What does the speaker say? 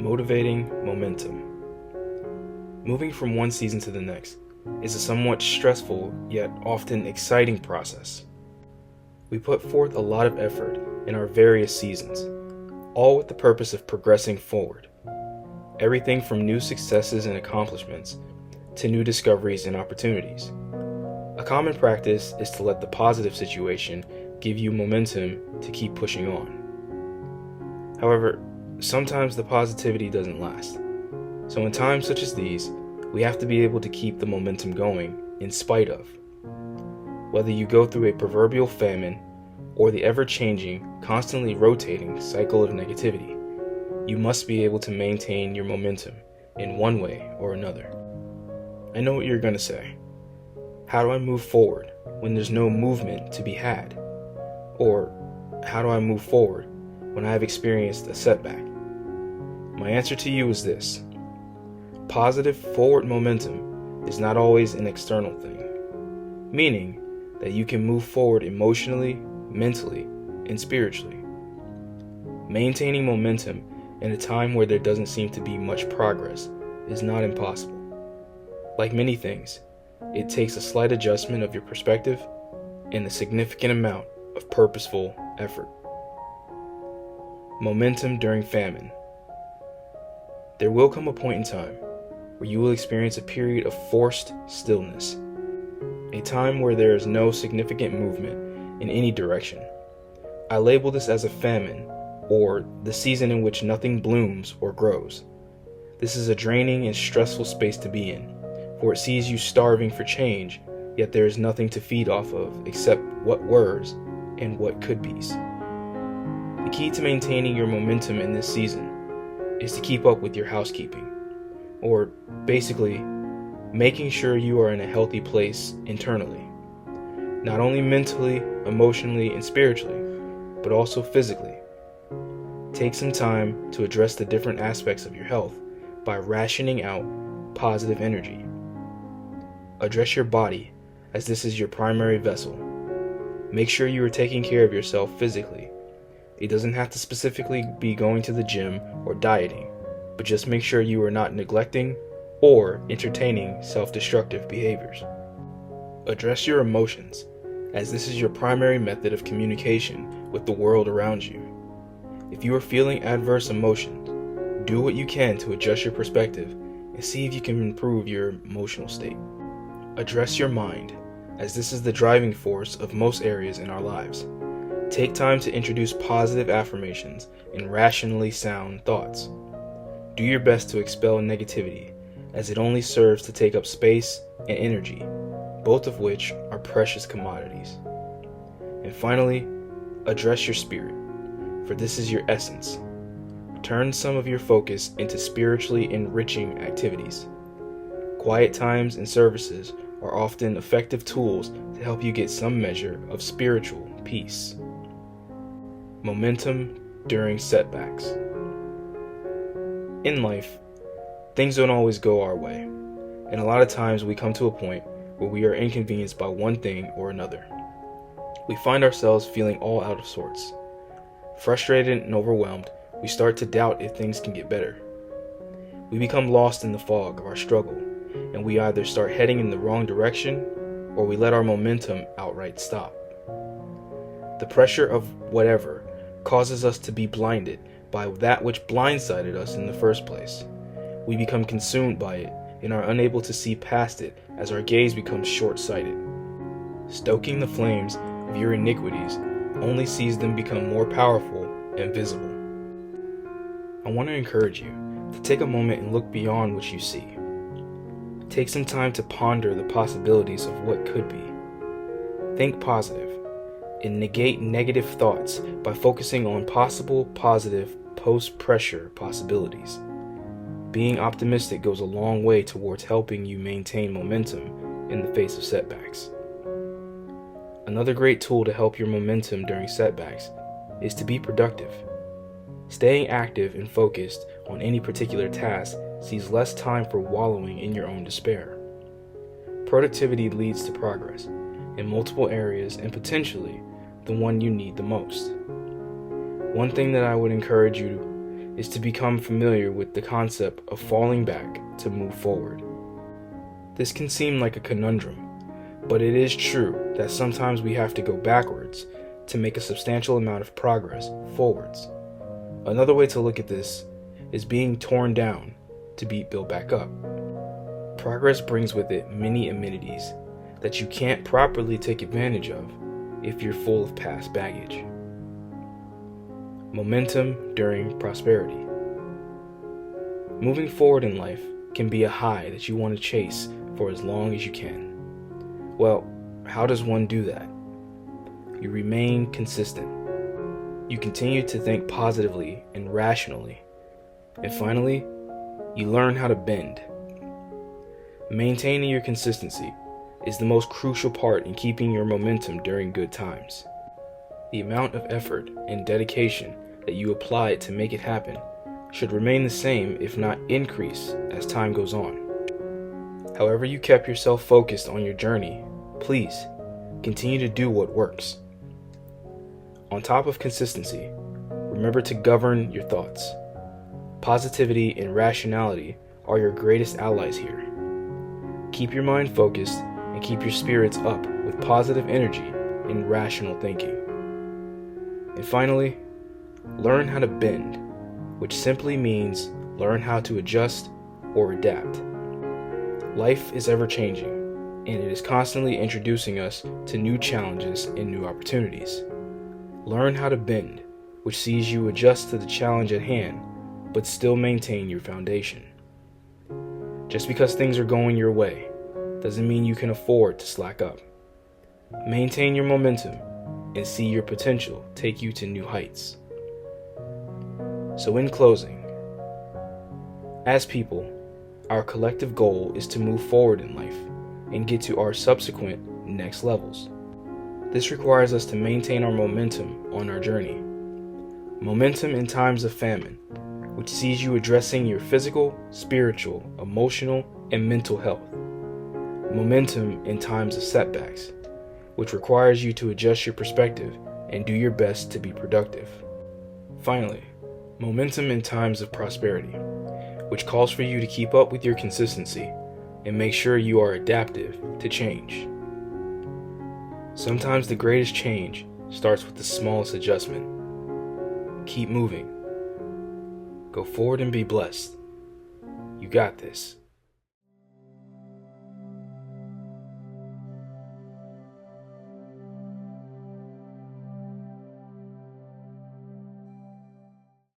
Motivating momentum. Moving from one season to the next is a somewhat stressful yet often exciting process. We put forth a lot of effort in our various seasons, all with the purpose of progressing forward. Everything from new successes and accomplishments to new discoveries and opportunities. A common practice is to let the positive situation give you momentum to keep pushing on. However, sometimes the positivity doesn't last. So in times such as these, we have to be able to keep the momentum going in spite of. Whether you go through a proverbial famine or the ever-changing, constantly rotating cycle of negativity, you must be able to maintain your momentum in one way or another. I know what you're going to say. How do I move forward when there's no movement to be had? Or how do I move forward when I have experienced a setback? My answer to you is this. Positive forward momentum is not always an external thing, meaning that you can move forward emotionally, mentally, and spiritually. Maintaining momentum in a time where there doesn't seem to be much progress is not impossible. Like many things, it takes a slight adjustment of your perspective and a significant amount of purposeful effort. Momentum during famine. There will come a point in time where you will experience a period of forced stillness, a time where there is no significant movement in any direction. I label this as a famine, or the season in which nothing blooms or grows. This is a draining and stressful space to be in, for it sees you starving for change, yet there is nothing to feed off of except what were and what could be's. The key to maintaining your momentum in this season is to keep up with your housekeeping, or basically, making sure you are in a healthy place internally, not only mentally, emotionally, and spiritually, but also physically. Take some time to address the different aspects of your health by rationing out positive energy. Address your body, as this is your primary vessel. Make sure you are taking care of yourself physically. It doesn't have to specifically be going to the gym or dieting, but just make sure you are not neglecting or entertaining self-destructive behaviors. Address your emotions, as this is your primary method of communication with the world around you. If you are feeling adverse emotions, do what you can to adjust your perspective and see if you can improve your emotional state. Address your mind, as this is the driving force of most areas in our lives. Take time to introduce positive affirmations and rationally sound thoughts. Do your best to expel negativity, as it only serves to take up space and energy, both of which are precious commodities. And finally, address your spirit, for this is your essence. Turn some of your focus into spiritually enriching activities. Quiet times and services are often effective tools to help you get some measure of spiritual peace. Momentum during setbacks. In life, things don't always go our way, and a lot of times we come to a point where we are inconvenienced by one thing or another. We find ourselves feeling all out of sorts. Frustrated and overwhelmed, we start to doubt if things can get better. We become lost in the fog of our struggle, and we either start heading in the wrong direction or we let our momentum outright stop. The pressure of whatever causes us to be blinded by that which blindsided us in the first place. We become consumed by it and are unable to see past it as our gaze becomes short-sighted. Stoking the flames of your iniquities only sees them become more powerful and visible. I want to encourage you to take a moment and look beyond what you see. Take some time to ponder the possibilities of what could be. Think positive and negate negative thoughts by focusing on possible positive post-pressure possibilities. Being optimistic goes a long way towards helping you maintain momentum in the face of setbacks. Another great tool to help your momentum during setbacks is to be productive. Staying active and focused on any particular task sees less time for wallowing in your own despair. Productivity leads to progress in multiple areas and potentially the one you need the most. One thing that I would encourage you is to become familiar with the concept of falling back to move forward. This can seem like a conundrum, but it is true that sometimes we have to go backwards to make a substantial amount of progress forwards. Another way to look at this is being torn down to be built back up. Progress brings with it many amenities that you can't properly take advantage of if you're full of past baggage. Momentum during prosperity. Moving forward in life can be a high that you want to chase for as long as you can. Well, how does one do that? You remain consistent. You continue to think positively and rationally. And finally, you learn how to bend. Maintaining your consistency is the most crucial part in keeping your momentum during good times. The amount of effort and dedication that you apply to make it happen should remain the same, if not increase, as time goes on. However you kept yourself focused on your journey, please continue to do what works. On top of consistency, remember to govern your thoughts. Positivity and rationality are your greatest allies here. Keep your mind focused and keep your spirits up with positive energy and rational thinking. And finally, learn how to bend, which simply means learn how to adjust or adapt. Life is ever changing, and it is constantly introducing us to new challenges and new opportunities. Learn how to bend, which sees you adjust to the challenge at hand, but still maintain your foundation. Just because things are going your way doesn't mean you can afford to slack up. Maintain your momentum and see your potential take you to new heights. So in closing, as people, our collective goal is to move forward in life and get to our subsequent next levels. This requires us to maintain our momentum on our journey. Momentum in times of famine, which sees you addressing your physical, spiritual, emotional, and mental health. Momentum in times of setbacks, which requires you to adjust your perspective and do your best to be productive. Finally, momentum in times of prosperity, which calls for you to keep up with your consistency and make sure you are adaptive to change. Sometimes the greatest change starts with the smallest adjustment. Keep moving. Go forward and be blessed. You got this.